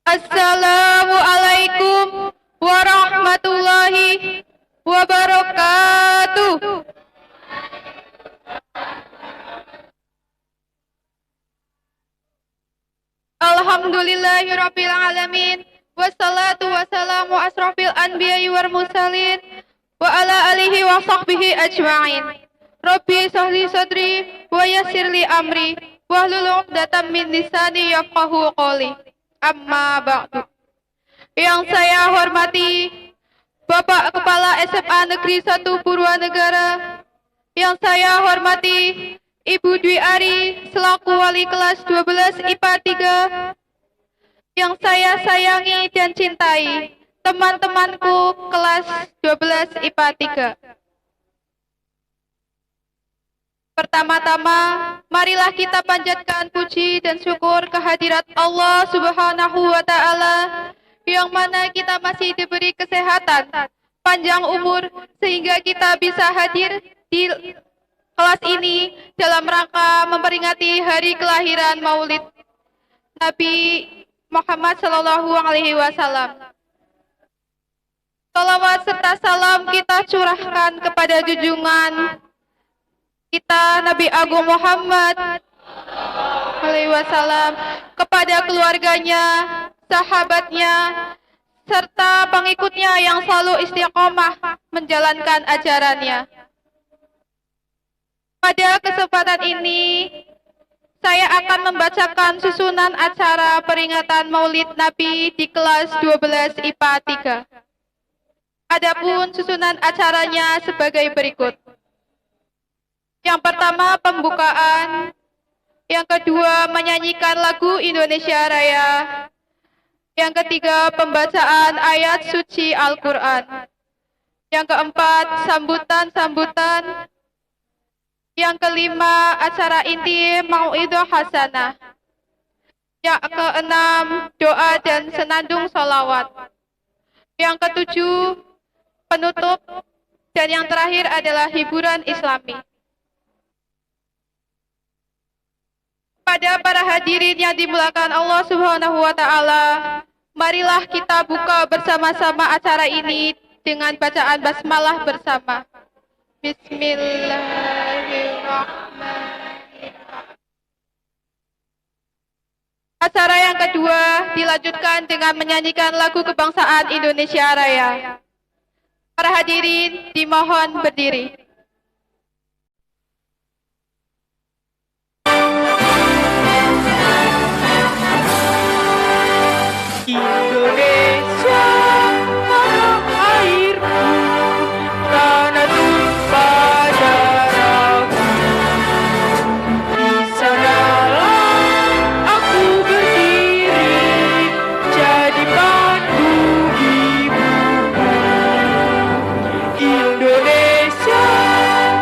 Assalamualaikum warahmatullahi wabarakatuh. Alhamdulillahirabbil alamin. Wassalatu wassalamu asrafil anbiya'i wal mursalin wa ala alihi wa sahbihi ajma'in. Rabbi sahli sadri wa yassirli amri wahlul 'uqdatam min lisani yafqahu qawli. Amma ba'du. Yang saya hormati Bapak Kepala SMA Negeri 1 Purwanegara, yang saya hormati Ibu Dwi Ari selaku wali kelas 12 IPA 3, yang saya sayangi dan cintai teman-temanku kelas 12 IPA 3. Pertama-tama, marilah kita panjatkan puji dan syukur kehadirat Allah Subhanahu wa Ta'ala, yang mana kita masih diberi kesehatan, panjang umur, sehingga kita bisa hadir di kelas ini dalam rangka memperingati hari kelahiran Maulid Nabi Muhammad SAW. Salawat serta salam kita curahkan kepada junjungan kita Nabi Agung Muhammad SAW, kepada keluarganya, sahabatnya, serta pengikutnya yang selalu istiqomah menjalankan ajarannya. Pada kesempatan ini, saya akan membacakan susunan acara peringatan Maulid Nabi di kelas 12 IPA 3. Adapun susunan acaranya sebagai berikut. Yang pertama, pembukaan. Yang kedua, menyanyikan lagu Indonesia Raya. Yang ketiga, pembacaan ayat suci Al-Quran. Yang keempat, sambutan-sambutan. Yang kelima, acara inti Mau'idhah Hasanah. Yang keenam, doa dan senandung sholawat. Yang ketujuh, penutup. Dan yang terakhir adalah hiburan Islami. Pada para hadirin yang dimuliakan Allah Subhanahu wa Ta'ala, marilah kita buka bersama-sama acara ini dengan bacaan basmalah bersama. Bismillahirrahmanirrahim. Acara yang kedua dilanjutkan dengan menyanyikan lagu kebangsaan Indonesia Raya. Para hadirin dimohon berdiri. Indonesia, tanah airku, tanah tumpah darahku. Di sanalah aku berdiri, jadi pandu ibuku. Indonesia,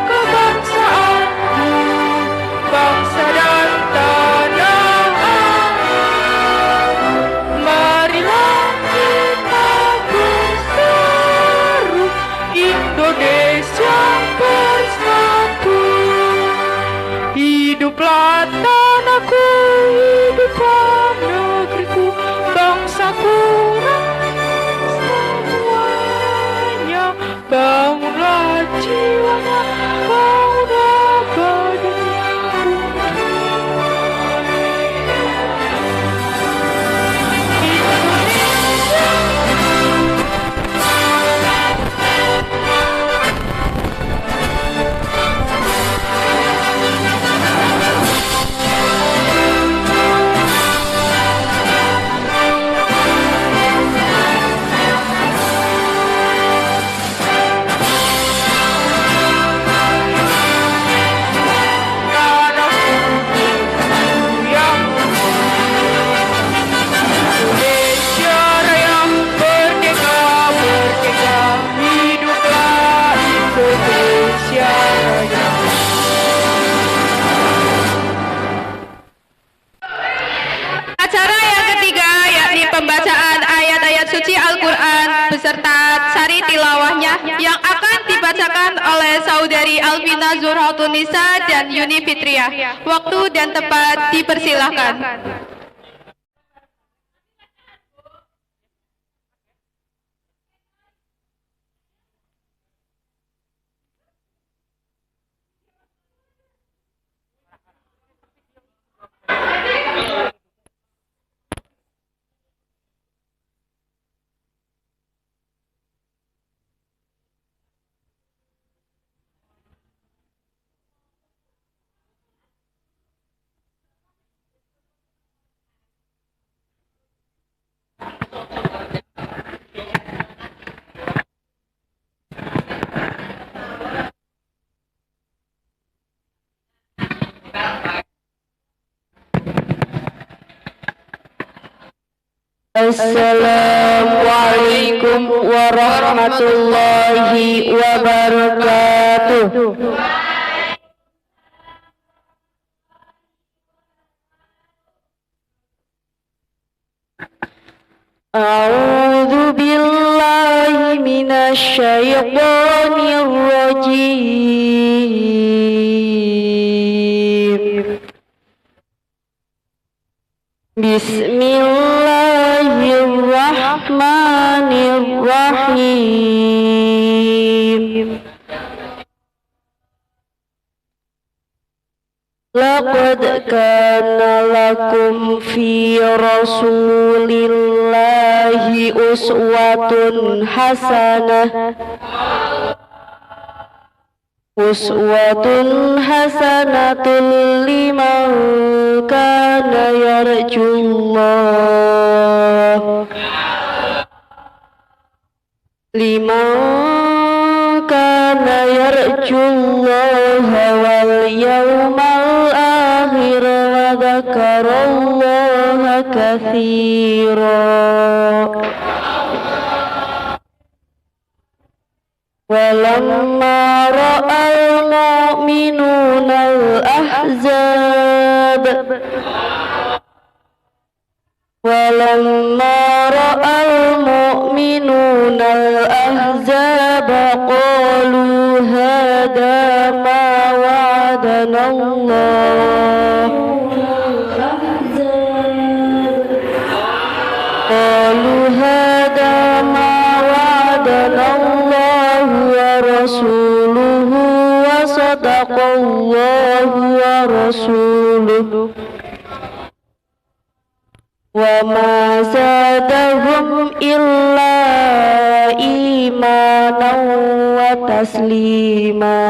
kebangsaanku, bangsa dan tanah air. Marilah kita berseru, Indonesia bersatu. Hiduplah tanahku, hiduplah negeriku, bangsaku semuanya. Bangunlah jiwanya, bangunlah badannya. Indonesia Raya, merdeka, merdeka, hiduplah Indonesia Raya. Acara yang ketiga yakni pembacaan ayat-ayat suci Al-Quran beserta sari tilawahnya yang akan dibacakan oleh Saudari Alvina Zurhatunisa dan Yuni Fitriah. Waktu dan tempat dipersilahkan. Assalamualaikum warahmatullahi wabarakatuh. A'udzu billahi minasy syaithanir rajim. Bismillahirrahmanirrahim. Laqad kana lakum fi rasulillahi uswatun hasanatun liman kana yarjullaha wal yawmal akhir wa dzakarallaha katsiran. Walamma ra'al mu'minuna al-ahzab qalu hadha ma wa'adana Allah wa rasuluhu wa sadaqallahu wa rasuluhu wa ma zadahum illa imanan wa taslima.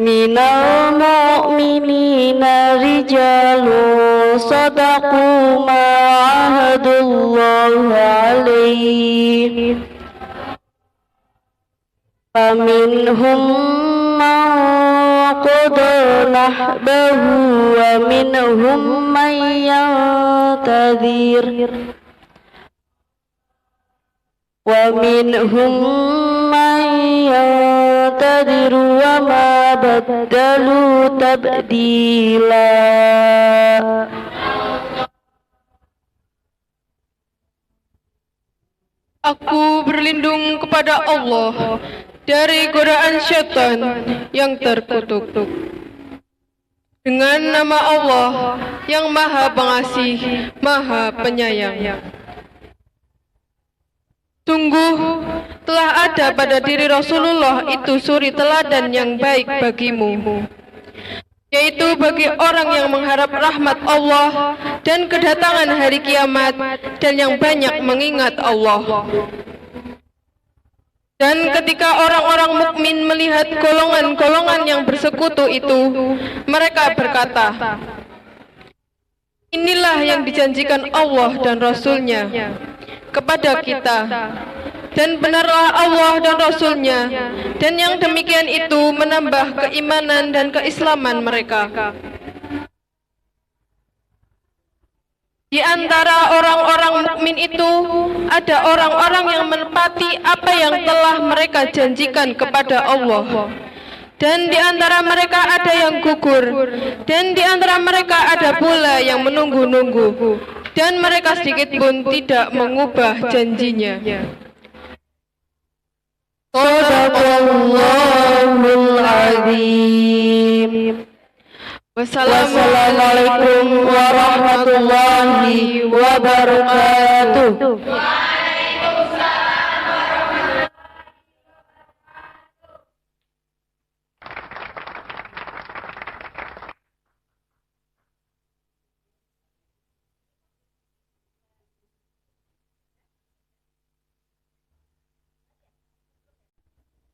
Minal mu'minina rijalun sadaqu ma ahadullah alaihi faminhum man qada nahbahu wa minhum man yantadhir wa ma baddalu tabdila. Aku berlindung kepada Allah dari godaan syaitan yang terkutuk. Dengan nama Allah yang Maha Pengasih, Maha Penyayang. Sungguh telah ada pada diri Rasulullah itu suri teladan yang baik bagimu, yaitu bagi orang yang mengharap rahmat Allah dan kedatangan hari kiamat dan yang banyak mengingat Allah. Dan ketika orang-orang mukmin melihat golongan-golongan yang bersekutu itu, mereka berkata, inilah yang dijanjikan Allah dan Rasul-Nya kepada kita, dan benarlah Allah dan Rasul-Nya, dan yang demikian itu menambah keimanan dan keislaman mereka. Di antara orang-orang mukmin itu ada orang-orang yang menepati apa yang telah mereka janjikan kepada Allah, dan di antara mereka ada yang gugur, dan di antara mereka ada pula yang menunggu-nunggu, dan mereka sedikit pun tidak mengubah janjinya. Shadaqallahul azim. Wassalamualaikum warahmatullahi wabarakatuh.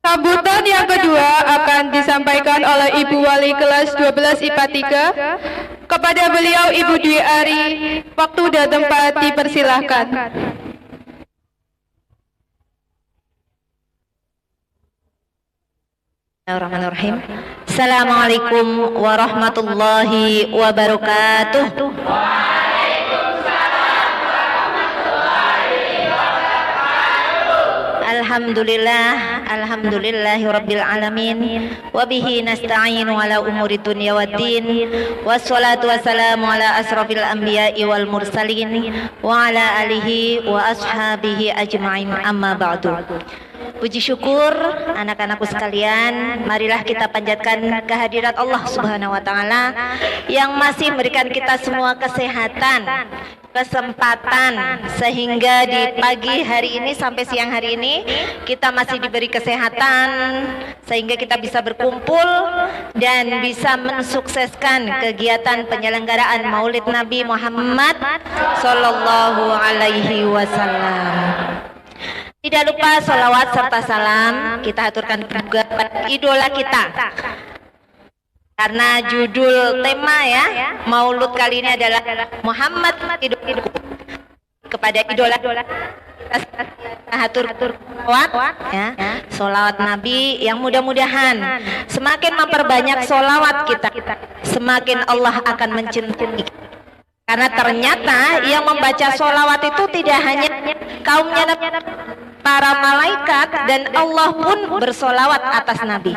Sambutan yang kedua akan disampaikan oleh Ibu Wali kelas 12 IPA 3. Kepada beliau Ibu Dwi Ari, waktu dan tempat dipersilahkan. Bismillahirrahmanirrahim. Assalamualaikum warahmatullahi wabarakatuh. Alhamdulillahi rabbil alamin. Wabihi nasta'inu ala umuri dunya waddin. Wassalatu wassalamu ala asrafil anbiya'i wal mursalin wa ala alihi wa ashabihi ajma'in, amma ba'du. Puji syukur anak-anakku sekalian, marilah kita panjatkan kehadirat Allah Subhanahu wa taala yang masih memberikan kita semua kesehatan, kesempatan, sehingga di pagi hari ini sampai siang hari ini kita masih diberi kesehatan sehingga kita bisa berkumpul dan bisa mensukseskan kegiatan penyelenggaraan Maulid Nabi Muhammad sallallahu alaihi wasallam. Tidak lupa salawat serta salam kita haturkan juga pada idola kita. Karena judul tema ya Maulud kali ini adalah Muhammad idolaku. Kepada idola kita hatur salawat ya, salawat Nabi yang mudah-mudahan semakin memperbanyak salawat kita, semakin Allah akan mencintai. Karena ternyata yang membaca salawat itu tidak hanya kaumnya para malaikat, dan Allah pun bersolawat atas Nabi.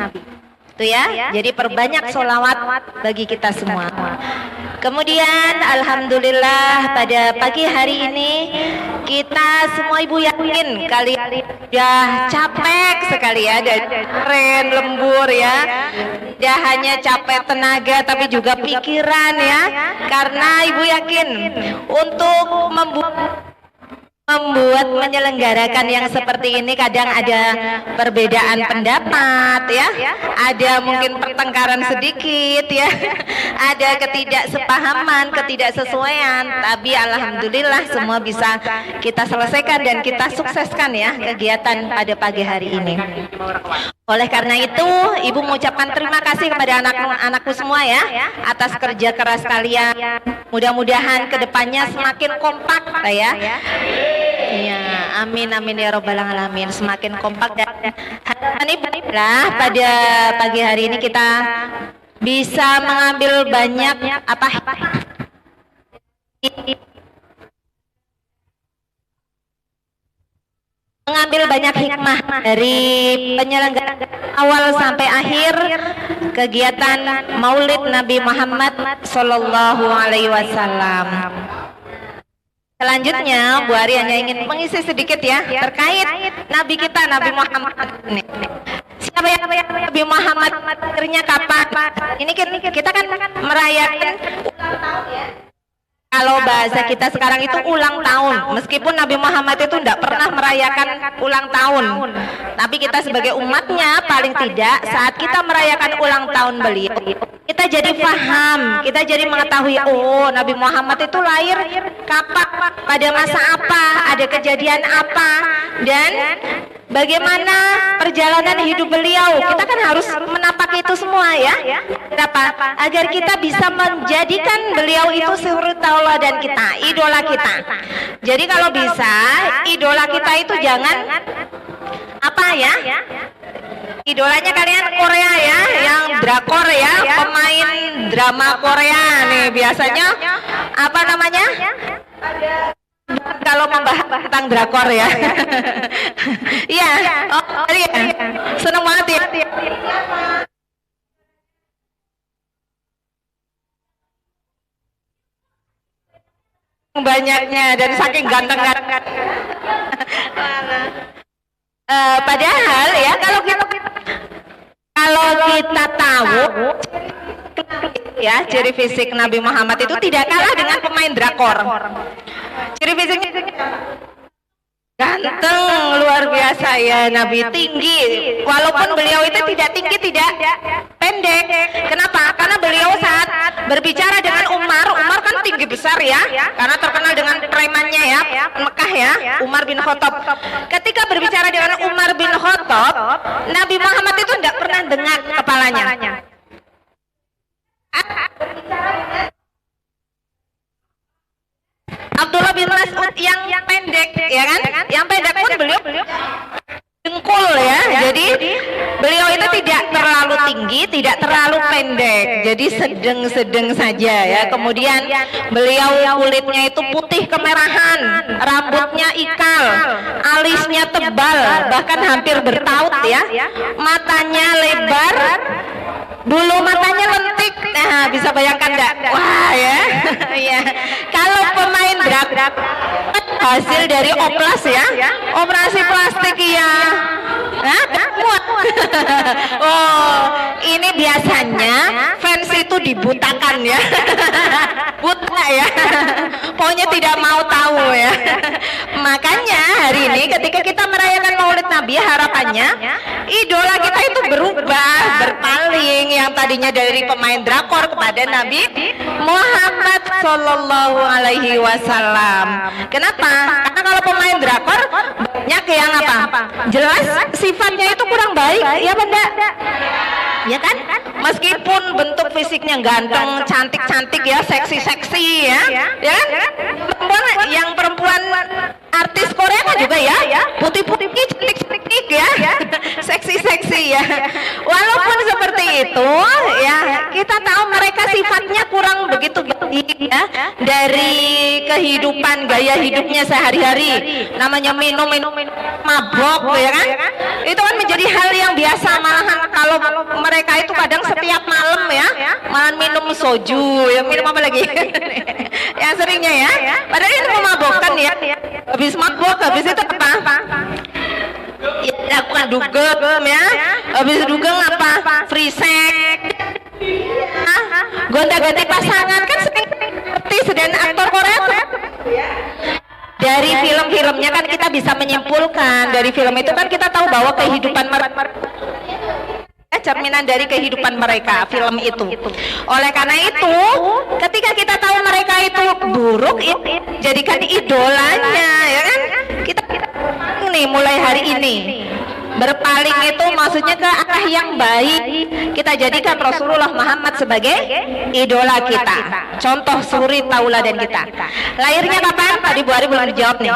Itu ya, jadi perbanyak solawat bagi kita semua. Kemudian alhamdulillah pada pagi hari ini kita semua ibu yakin kalian sudah capek sekali ya, dan keren lembur ya. Tidak hanya capek tenaga tapi juga pikiran ya. Karena ibu yakin untuk membuat menyelenggarakan yang seperti ini kadang ada perbedaan pendapat ya, ada mungkin pertengkaran sedikit ya, ada ketidaksepahaman, ketidaksesuaian, tapi alhamdulillah semua bisa kita selesaikan dan kita sukseskan ya kegiatan pada pagi hari ini. Oleh karena itu, Ibu mengucapkan terima kasih kepada anak-anakku semua ya atas kerja keras kalian. Mudah-mudahan kedepannya semakin kompak ya. Iya, amin amin ya robbal alamin. Semakin kompak dan alhamdulillah pada pagi hari ini kita bisa mengambil banyak hikmah dari penyelenggaraan awal sampai akhir kegiatan Maulid Nabi Muhammad sallallahu alaihi wasallam. Selanjutnya, Bu Ari hanya ingin mengisi sedikit ya terkait Nabi kita, Nabi Muhammad ini. Siapa yang Nabi Muhammad akhirnya kapan? Ini kita kan merayakan ulang tahun ya. Kalau bahasa kita sekarang itu ulang tahun, meskipun Nabi Muhammad itu tidak pernah merayakan ulang tahun, tapi kita sebagai umatnya paling tidak saat kita merayakan ulang tahun beliau, kita jadi paham, kita jadi mengetahui, oh Nabi Muhammad itu lahir kapan, pada masa apa, ada kejadian apa, dan bagaimana perjalanan hidup beliau. Kita kan harus menapak itu semua ya. Kenapa? Agar kita bisa menjadikan beliau itu suri tauladan kita, idola kita. Jadi kalau bisa idola kita itu jangan apa ya? Idolanya kalian Korea ya, yang drakor ya, pemain drama Korea nih biasanya apa namanya? Kalau membahas tentang drakor ya. Iya. Oh, iya. Seneng banget ya. Banyaknya dan saking ganteng-ganteng. Padahal ya kalau kita tahu ya ciri fisik Nabi Muhammad itu tidak kalah dengan pemain drakor. Ciri fisiknya ganteng luar biasa ya, Nabi tinggi, walaupun beliau itu tidak tinggi tidak pendek. Kenapa? Karena beliau saat berbicara dengan Umar kan tinggi besar ya, karena terkenal dengan premannya ya Mekah ya, Umar bin Khattab. Ketika berbicara dengan Umar bin Khattab, Nabi Muhammad itu tidak pernah dengar kepalanya. Abdullah bin Mas'ud yang pendek ya kan, yang pendek pun beliau dengkul ya, jadi beliau itu tidak terlalu tinggi, tidak terlalu pendek, jadi sedang-sedang saja ya. Kemudian beliau kulitnya itu putih kemerahan, rambutnya ikal, alisnya tebal, bahkan hampir bertaut ya, matanya lebar, bulu matanya lentik. Nah, bisa bayangkan enggak? Wah ya. Ya. Kalau pemain drakor hasil dari oplas ya, operasi plastik ya. Hah? Muat. Oh, ini biasanya fans itu dibutakan ya. Buta ya. Pokoknya tidak mau tahu ya. Makanya hari ini ketika kita merayakan Maulid Nabi, harapannya idola kita itu berubah, berpaling, yang tadinya dari pemain drakor kepada Nabi Muhammad Sallallahu Alaihi Wasallam. Kenapa? Karena kalau pemain drakor banyak yang apa? Jelas sifatnya itu kurang baik, ya benda. Ya kan? Meskipun bentuk fisiknya ganteng, cantik-cantik ya, seksi-seksi ya. Ya kan? Perempuan artis Korea kan juga ya, putih-putih, cantik-cantik ya, seksi-seksi ya. Walaupun seperti itu ya, kita tahu mereka sifatnya kurang begitu baik ya, dari kehidupan, gaya hidupnya sehari-hari. Namanya minum mabok ya kan, itu kan menjadi hal yang biasa. Malahan kalau mereka itu kadang setiap malam ya, malah minum soju ya, minum apa lagi yang seringnya ya, padahal itu memabokkan ya. Habis mabok, habis itu apa? Ya, lakukan dugem ya. Habis dugem apa? Free sex. Gonta-ganti pasangan kan sering artis dan aktor Korea tuh. Dari film-filmnya kan kita bisa menyimpulkan, dari film itu kan kita tahu bahwa kehidupan mereka cerminan dari kehidupan mereka, film itu. Oleh karena itu, ketika kita tahu mereka itu buruk, jadikan idolanya, ya kan? Kita nih mulai hari ini berpaling itu maksudnya ke arah yang baik. Kita jadikan Rasulullah Muhammad sebagai idola kita, contoh suri tauladan kita. Lahirnya kapan? Tadi Bu Ari belum dijawab nih.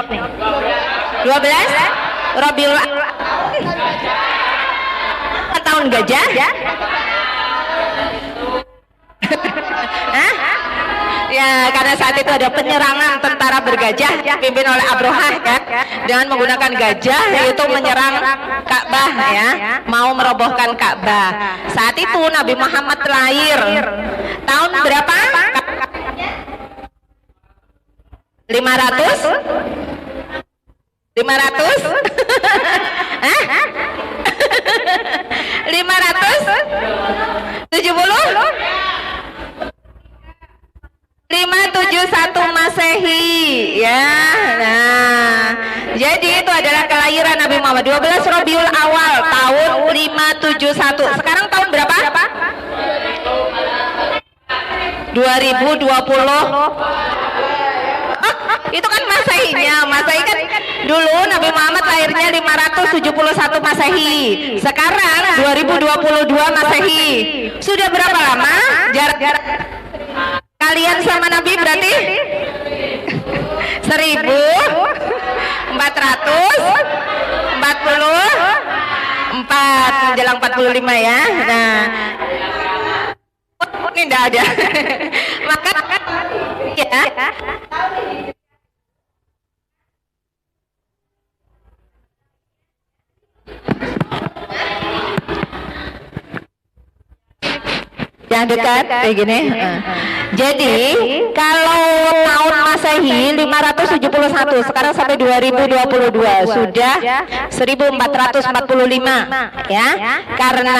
12 Rabiul tahun gajah. Hah? Ya, karena saat itu ada penyerangan tentara bergajah dipimpin oleh Abrohah kan, dengan menggunakan gajah, yaitu menyerang Ka'bah ya, mau merobohkan Ka'bah. Saat itu Nabi Muhammad lahir tahun berapa? 500? Hah? 571 Masehi ya. Nah, jadi itu adalah kelahiran Nabi Muhammad 12 Rabiul Awal tahun 571. Sekarang tahun berapa? 2020. Itu kan Masehinya. Masehi kan dulu Nabi Muhammad lahirnya 571 Masehi. Sekarang 2022 Masehi. Sudah berapa lama jarak kalian sama Nabi berarti? 1444 menjelang 45 ya. Nah, ini enggak ada. Maka ya. Yang dekat kayak gini. Jadi kalau tahun Masehi 571, sekarang sampai 2022 sudah 1445 ya. Karena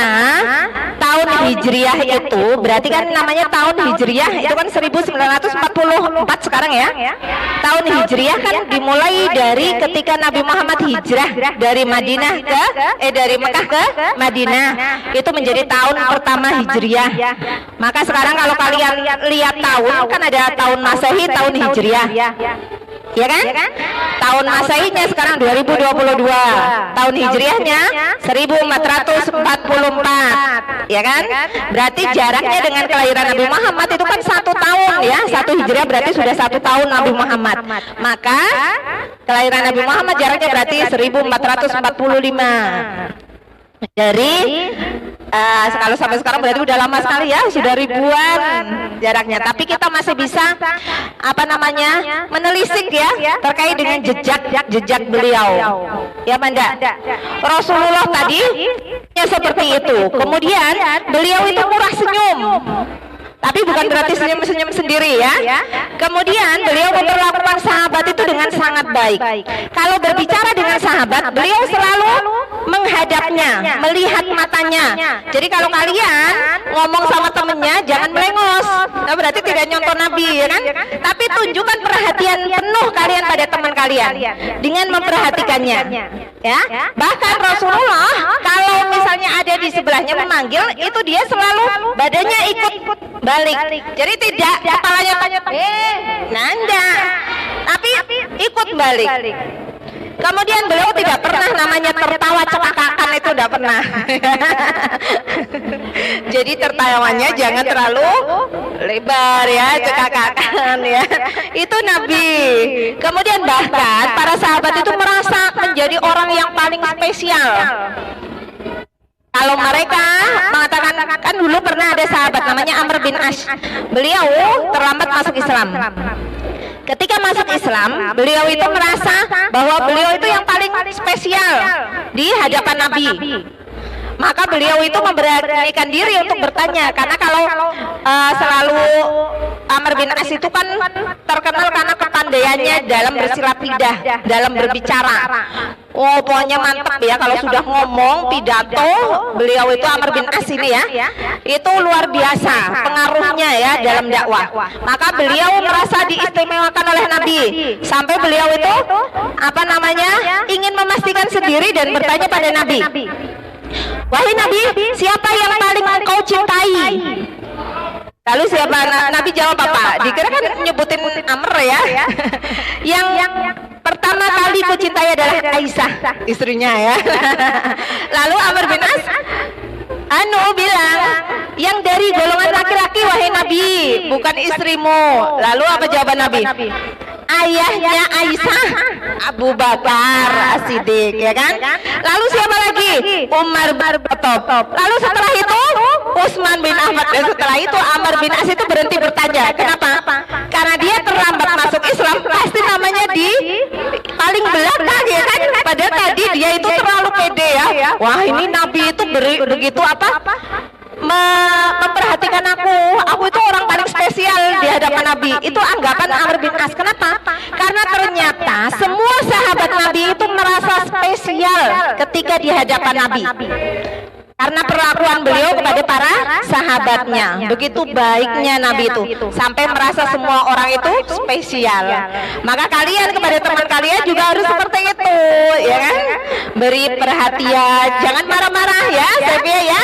tahun Hijriah itu berarti kan namanya tahun Hijriah itu kan 1944 sekarang ya. Tahun Hijriah kan dimulai dari ketika Nabi Muhammad hijrah dari Madinah ke dari Mekah ke Madinah. Itu menjadi tahun pertama Hijriah. Maka sekarang kalau kalian lihat tahun kan ada tahun Masehi, tahun Hijriah. Ya kan? Tahun Masehinya sekarang 2022, tahun Hijriahnya 1444, ya kan? Berarti jaraknya dengan kelahiran Nabi Muhammad itu kan 1 tahun ya. 1 Hijriah berarti sudah 1 tahun Nabi Muhammad. Maka kelahiran Nabi Muhammad jaraknya berarti 1445. Dari Kalau sampai sekarang berarti udah lama sekali ya, sudah ribuan jaraknya. Tapi kita masih bisa menelisik ya terkait dengan jejak beliau. Ya Manda, Rasulullah tadi ya seperti itu. Kemudian beliau itu murah senyum. Tapi bukan berarti senyum-senyum sendiri ya. Kemudian beliau memperlakukan sahabat itu dengan sangat baik. Kalau berbicara dengan sahabat, beliau selalu menghadapnya, melihat matanya. Jadi kalau kalian ngomong sama temennya, jangan melengos. Nah, berarti tidak nyontoh Nabi ya kan? Tapi tunjukkan perhatian penuh kalian pada teman kalian dengan memperhatikannya. Ya. Bahkan Rasulullah kalau misalnya ada di sebelahnya memanggil, itu dia selalu badannya ikut balik. Jadi tidak kepalanya nanda, tapi ikut balik. Kemudian beliau tidak pernah namanya tertawa cekakakan, itu tidak pernah. Jadi tertawanya jangan terlalu lebar ya, cekakakan ya. Itu Nabi. Kemudian bahkan para sahabat itu merasa menjadi orang yang paling spesial. Kalau mereka mengatakan, kan dulu pernah ada sahabat namanya Amr bin As. Beliau terlambat masuk Islam. Ketika masuk Islam, beliau itu merasa bahwa beliau itu yang paling spesial di hadapan Nabi. Maka beliau itu memberanikan diri untuk bertanya, karena kalau selalu Amr bin As itu kan terkenal karena kepandaiannya dalam bersilat lidah, dalam berbicara. Oh, pokoknya mantep ya kalau sudah ngomong pidato. Beliau itu Amr bin As ini ya, itu luar biasa pengaruhnya ya dalam dakwah. Maka beliau merasa diistimewakan oleh Nabi, sampai beliau itu ingin memastikan sendiri dan bertanya pada Nabi, wahai Nabi, siapa yang paling engkau cintai? Lalu siapa? Nabi jawab apa? Dikira kan nyebutin Amr ya. Yang pertama kali ku cintai adalah Aisyah, istrinya ya. Lalu Amr bin As bilang, yang dari golongan laki-laki wahai Nabi, bukan istrimu. Lalu apa jawaban Nabi? Ayahnya Aisyah, Abu Bakar As-Siddiq ya kan? Lalu siapa lagi? Umar bin Khattab. Lalu setelah itu Utsman bin Ahmad. Dan setelah itu Amr bin As itu berhenti bertanya. Kenapa? Karena dia terlambat masuk Islam, pasti namanya di paling belakang ya kan? Padahal tadi dia itu terlalu pede ya. Wah, ini Nabi itu begitu memperhatikan aku itu orang paling spesial di hadapan Nabi. Itu anggapan Amr bin As. Kenapa? Karena ternyata semua sahabat Nabi itu merasa spesial ketika di hadapan Nabi, karena perlakuan beliau kepada para sahabatnya. Begitu baiknya Nabi itu, sampai merasa semua orang itu spesial. Maka kalian kepada teman kalian juga harus seperti itu ya kan? Beri perhatian, jangan marah-marah ya Sevia ya.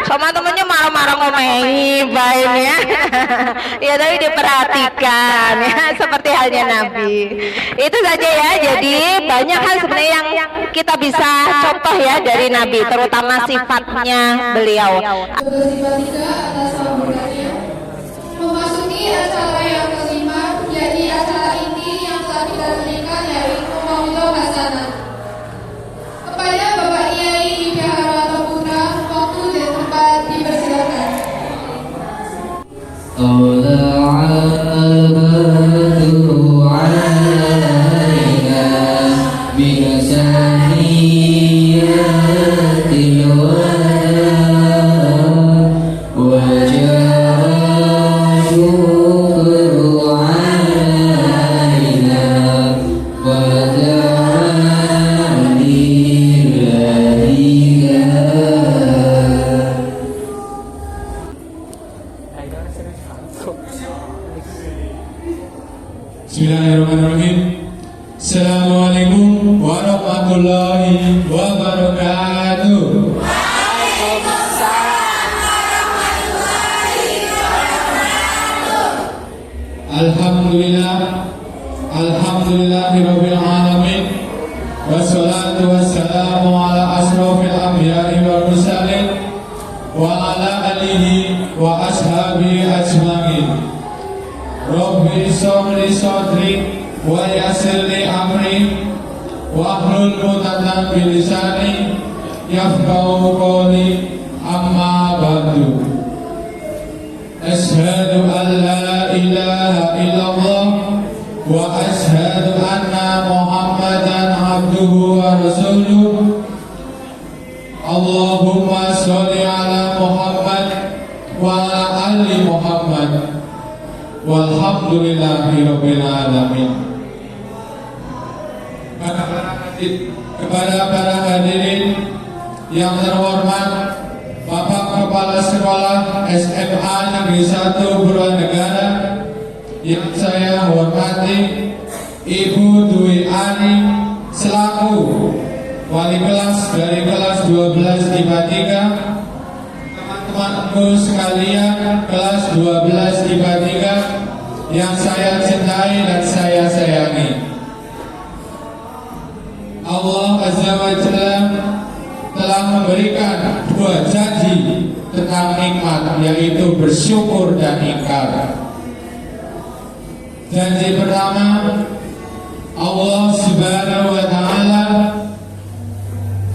Sama temennya marah-marah ngomongin baiknya. Ya tapi diperhatikan ya, seperti halnya Nabi. Itu saja ya. Jadi banyak hal sebenarnya yang kita bisa contoh ya dari Nabi, terutama sifatnya beliau. Memasuki acara yang kelima, yakni acara inti yang telah kita berikan, yaitu Maulid Hasanah. Kepada Bapak Kiai Bihara atau Putra, waktu dan tempat dipersilakan. Bismillahirrahmanirrahim. Assalamualaikum warahmatullahi wabarakatuh. Waalaikumsalam warahmatullahi wabarakatuh. Alhamdulillahirabbil alamin. Wassalatu wassalamu ala asrofil anbiya'i wal mursalin wa ala alihi wa ashabihi ajma'in. Rabbi sholli sadri wa yassirli amri wa hlul 'uqdatam min lisani yafqahu qawli. Amma ba'du. Asyhadu an la ilaha illallah wa asyhadu anna Muhammadan abduhu wa rasuluh. Allahumma sholli ala Muhammad wa ala ali Muhammad. Walhamdulillahi rabbil alamin. Kepada para hadirin yang terhormat, Bapak Kepala Sekolah SMA Negeri 1 Purwanegara yang saya hormati, Ibu Dwi Ani selaku wali kelas dari kelas 12 IPA 3, teman-temanku sekalian kelas 12 IPA 3 yang saya cintai dan saya sayangi. Allah Azza wa Jalla telah memberikan dua janji tentang nikmat, yaitu bersyukur dan ingkar. Janji pertama, Allah Subhanahu wa Ta'ala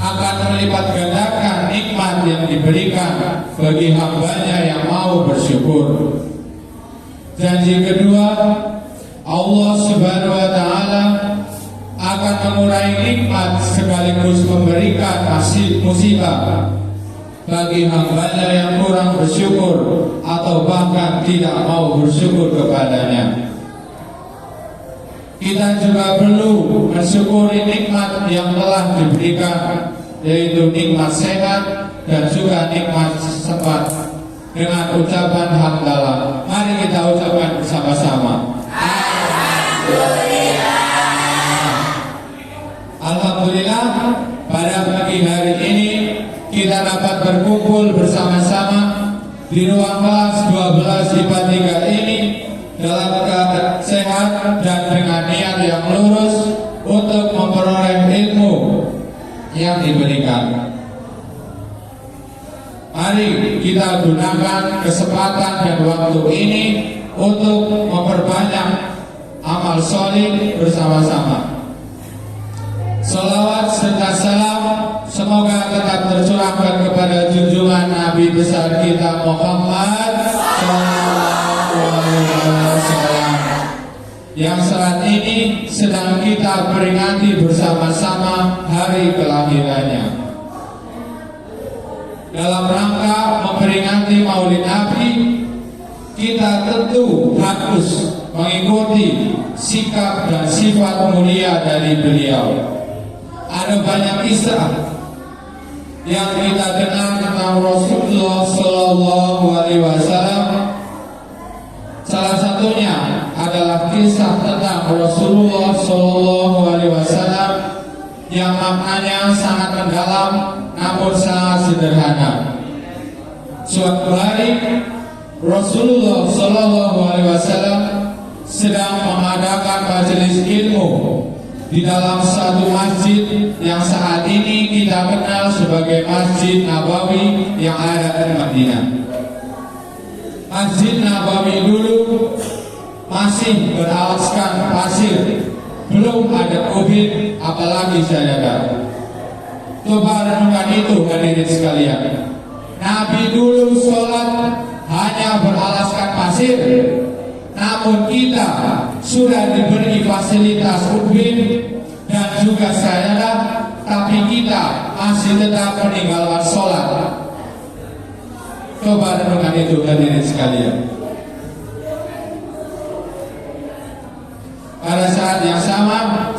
akan melipat gandakan nikmat yang diberikan bagi hambanya yang mau bersyukur. Janji kedua, Allah Subhanahu wa Ta'ala akan mengurangi nikmat sekaligus memberikan musibah bagi hambanya yang kurang bersyukur atau bahkan tidak mau bersyukur kepadanya. Kita juga perlu mensyukuri nikmat yang telah diberikan, yaitu nikmat sehat dan juga nikmat sempat, dengan ucapan hamdalah. Mari kita ucapkan bersama-sama. Alhamdulillah, pada pagi hari ini kita dapat berkumpul bersama-sama di ruang kelas 12 IPA 3 ini dalam keadaan sehat dan dengan niat yang lurus untuk memperoleh ilmu yang diberikan. Mari kita gunakan kesempatan dan waktu ini untuk memperbanyak amal soleh bersama-sama. Salawat serta salam semoga tetap tercurahkan kepada junjungan Nabi besar kita Muhammad SAW, yang saat ini sedang kita peringati bersama-sama hari kelahirannya. Dalam rangka memperingati Maulid Nabi, kita tentu harus mengikuti sikap dan sifat mulia dari beliau. Ada banyak kisah yang kita dengar tentang Rasulullah Sallallahu Alaihi Wasallam. Salah satunya adalah kisah tentang Rasulullah Sallallahu Alaihi Wasallam yang maknanya sangat mendalam namun sangat sederhana. Suatu hari Rasulullah Sallallahu Alaihi Wasallam sedang mengadakan majelis ilmu di dalam satu masjid yang saat ini kita kenal sebagai Masjid Nabawi yang ada di Madinah. Masjid Nabawi dulu masih beralaskan pasir, belum ada COVID, apalagi sajadah. Coba renungkan itu hadirin sekalian. Nabi dulu sholat hanya beralaskan pasir, namun kita sudah diberi fasilitas ubin dan juga sajadah, tapi kita masih tetap meninggalkan sholat. Coba renungkan itu hadirin sekalian. Pada saat yang sama,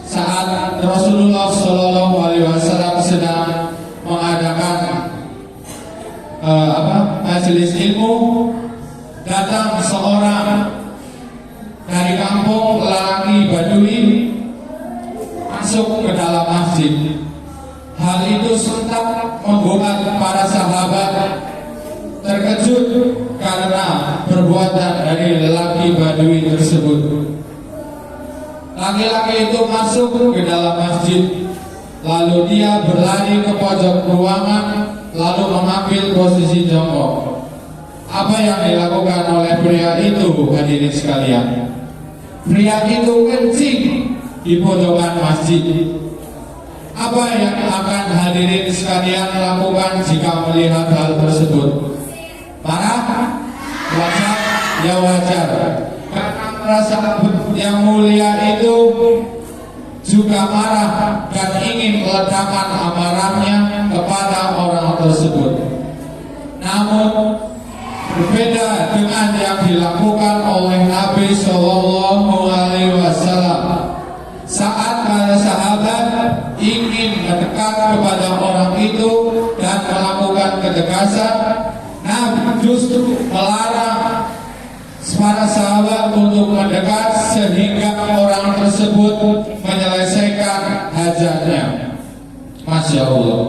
saat Rasulullah Shallallahu Alaihi Wasallam sedang mengadakan majelis ilmu, datang seorang dari kampung lelaki Badui masuk ke dalam masjid. Hal itu sontak membuat para sahabat terkejut karena perbuatan dari lelaki Badui tersebut. Laki-laki itu masuk ke dalam masjid, lalu dia berlari ke pojok ruangan, lalu mengambil posisi jongkok. Apa yang dilakukan oleh pria itu, hadirin sekalian? Pria itu kencing di pojokan masjid. Apa yang akan hadirin sekalian lakukan jika melihat hal tersebut? Marah? Wajar? Ya wajar. Karena merasa yang mulia itu juga marah dan ingin meledakkan amarahnya kepada orang tersebut. Namun berbeda dengan yang dilakukan oleh Nabi Shallallahu Alaihi Wasallam saat para sahabat ingin mendekat kepada orang itu dan melakukan kedekatan. Nabi justru melarang para sahabat untuk mendekat sehingga orang tersebut menyelesaikan hajatnya. Masya Allah.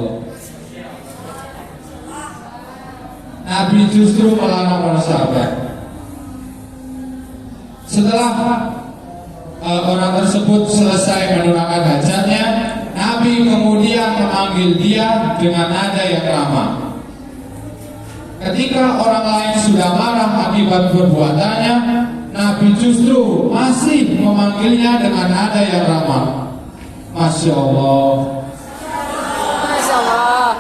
Nabi justru melarang para sahabat. Setelah orang tersebut selesai menunaikan hajatnya, Nabi kemudian memanggil dia dengan nada yang ramah. Ketika orang lain sudah marah akibat perbuatannya, Nabi justru masih memanggilnya dengan nada yang ramah. Masya Allah. Masya Allah.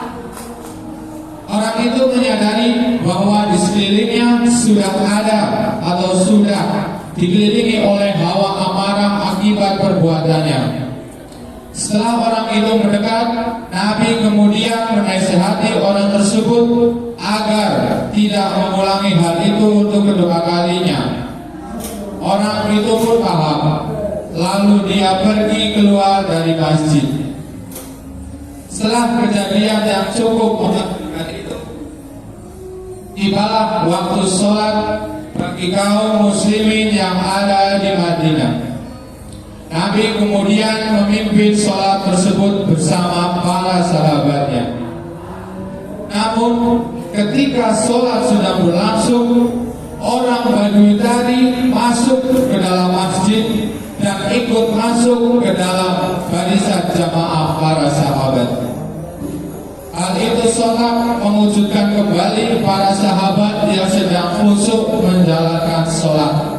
Orang itu menyadari bahwa di sekelilingnya sudah ada atau sudah dikelilingi oleh hawa amarah akibat perbuatannya. Setelah orang itu mendekat, Nabi kemudian menasihati orang tersebut agar tidak mengulangi hal itu untuk kedua kalinya. Orang itu pun paham, lalu dia pergi keluar dari masjid. Setelah kejadian yang cukup mengejutkan itu, tibalah waktu sholat bagi kaum muslimin yang ada di Madinah. Nabi kemudian memimpin sholat tersebut bersama para sahabatnya. Namun ketika sholat sudah berlangsung, orang Badui tadi masuk ke dalam masjid dan ikut masuk ke dalam barisan jamaah para sahabat. Hal itu sontak mewujudkan kembali para sahabat yang sedang khusyuk menjalankan sholat.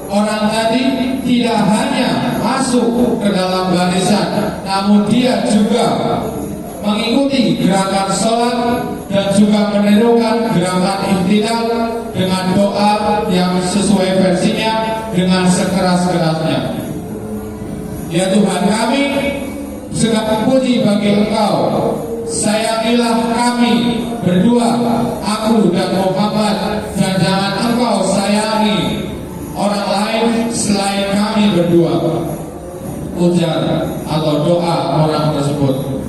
Orang tadi tidak hanya masuk ke dalam barisan, namun dia juga mengikuti gerakan sholat dan juga menirukan gerakan iftidal dengan doa yang sesuai versinya dengan sekeras-kerasnya. Ya Tuhan kami, segala puji bagi Engkau. Sayangilah kami berdua, aku dan Muhammad, dan jangan Engkau sayangi orang lain selain kami berdua. Ujar atau doa orang tersebut.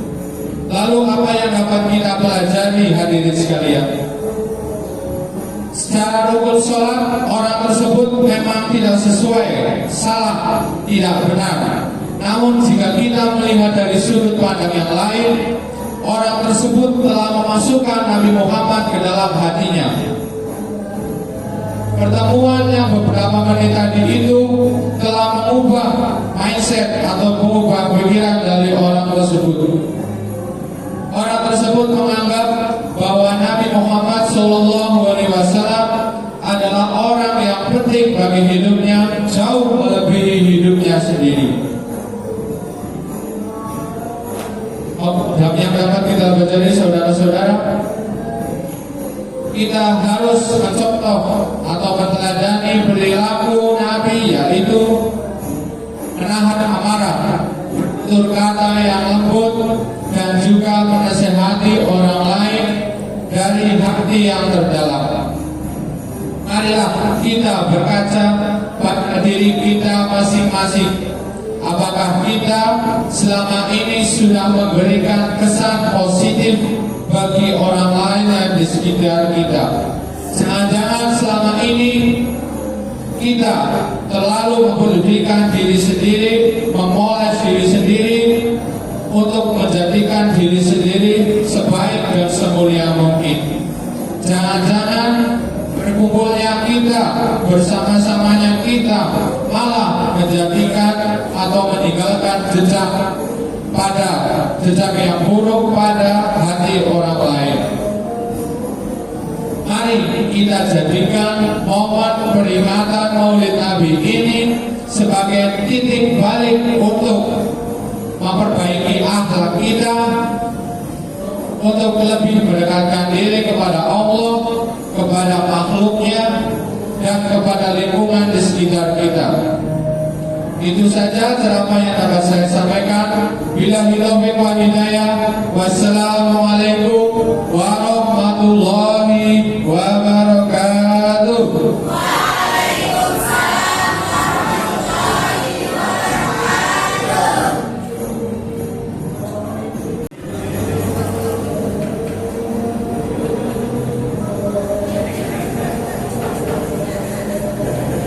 Lalu apa yang dapat kita pelajari hadirin sekalian? Secara rukun sholat, orang tersebut memang tidak sesuai, salah, tidak benar. Namun jika kita melihat dari sudut pandang yang lain, orang tersebut telah memasukkan Nabi Muhammad ke dalam hatinya. Pertemuan yang beberapa menit tadi itu telah mengubah mindset atau mengubah pikiran dari orang tersebut. Orang tersebut menganggap bahwa Nabi Muhammad SAW adalah orang yang penting bagi hidupnya, jauh melebihi hidupnya sendiri. Yang dapat kita pelajari saudara-saudara, kita harus mencontoh atau meneladani perilaku Nabi, yaitu menahan amarah, bertutur kata yang lembut, dan juga menasihati orang lain dari hati yang terdalam. Marilah kita berkaca pada diri kita masing-masing. Apakah kita selama ini sudah memberikan kesan positif bagi orang lain yang di sekitar kita? Jangan-jangan selama ini kita terlalu mempedulikan diri sendiri, memoles diri sendiri untuk menjadikan diri sendiri sebaik dan semulia mungkin. Jangan-jangan berkumpulnya kita, bersama-samanya kita malah menjadikan atau meninggalkan jejak yang buruk pada hati orang lain. Mari kita jadikan momen peringatan Maulid Nabi ini sebagai titik balik untuk memperbaiki akhlak kita, untuk lebih mendekatkan diri kepada Allah, kepada makhluknya, dan kepada lingkungan di sekitar kita. Itu saja ceramah yang dapat saya sampaikan. Billahi taufiq wal hidayah. Wassalamualaikum warahmatullahi wabarakatuh.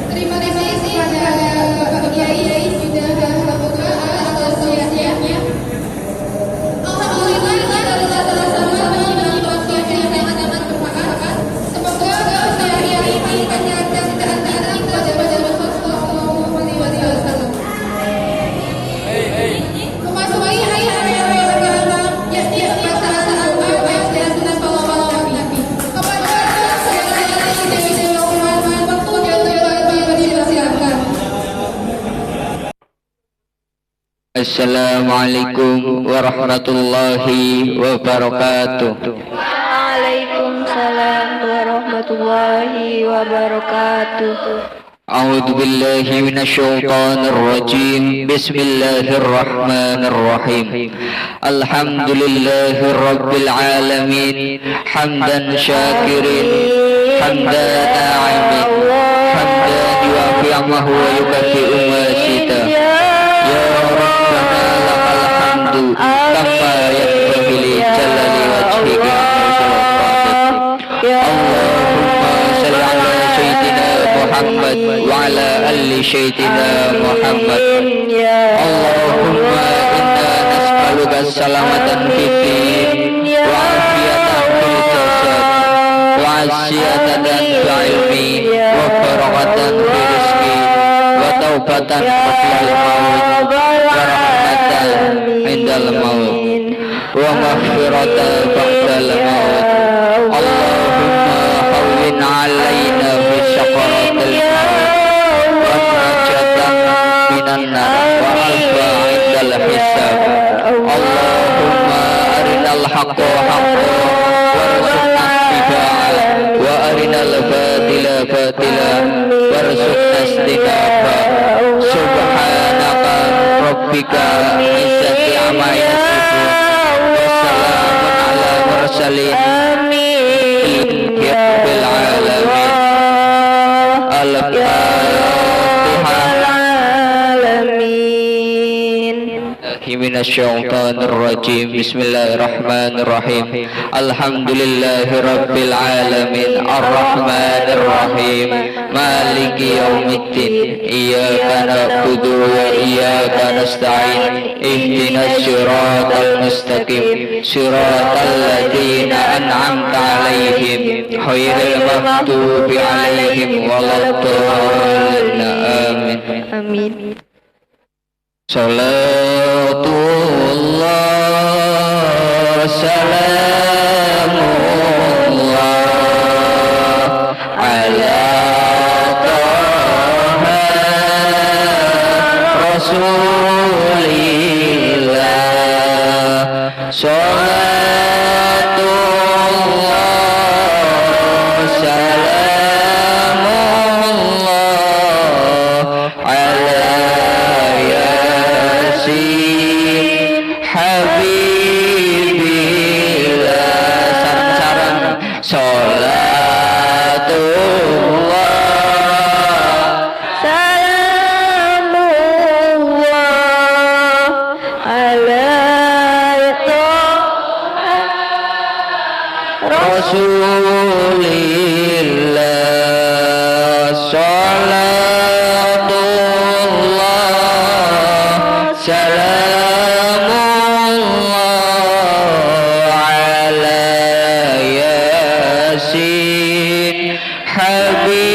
Terima kasih kepada Bapak Kiai sudah membuka atas siasatnya. Alhamdulillah kita telah sama-sama menyimak podcast yang sangat bermanfaat. Semoga saya ini mengingatkan antara kita kepada Rasulullah SAW. Memasuki hari-hari berkah yang tiap saat baik dan sunnah sallallahu alaihi kepada segala ide-ide waktu dan silakan. Assalamualaikum warahmatullahi wabarakatuh. Waalaikumsalam warahmatullahi wabarakatuh. A'udzu billahi minasyaitonir rajim. Bismillahirrahmanirrahim. Alhamdulillahi rabbil alamin. Hamdan syakirin, hamdan na'imin, hamdan yuwafi amahu wa yukafi'u ma syita. Ya Rabbana lakal hamdu kama yanbaghi li jalali wajhika Allahumma salli ala sayyidina Muhammad wa ala ali sayyidina Muhammad. Allahumma inna nas'aluka salamatan fid din wa afiyatan fil jasad wa asiyatan fil ilmi wa barakatan fil rizqi wa taubatan qabla al-maut wa rahmatan indal maut wa maghfiratan ba'dal maut. Allahumma hawwin alaina fi sakaratil maut wa najatan minan nar wa alfa indal hisab. Allahumma arinal haqqa haqqan warzuqna ittiba'ah wa arinal batila batilan warzuqna ijtinabah. Subhanaka rabbika izzati amma yasifun wa salamun ala mursalin rabbil alamin. Minasyaitonir rajim. Bismillahirrahmanirrahim. Alhamdulillahi rabbil alamin. Arrahmanir rahim. Maliki yaumiddin. Iyyaka na'budu wa iyyaka nasta'in. Ihdinas siratal mustaqim. Siratal ladzina an'amta 'alaihim ghairil maghdubi 'alaihim waladdallin. Amin. Amin. Salatullah salamullah ala Taha Rasulillah. Salatullah salamullah ala Habibillah. Sarang-sarang Salatullah Salamullah ala Rasulillah. Salatullah salamullah ala Yasin Habibillah.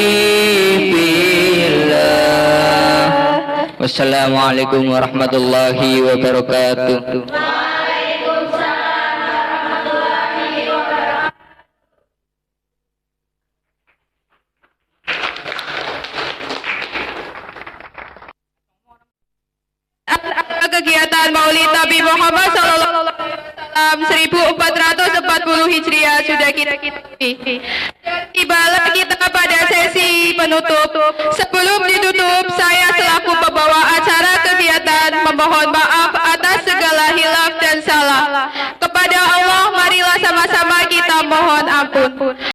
Wassalamualaikum warahmatullahi wabarakatuh. kegiatan Maulid Nabi Muhammad Sallallahu Alaihi Wasallam 1440 Hijriah sudah kita tibalah kita pada sesi penutup. Sebelum ditutup, saya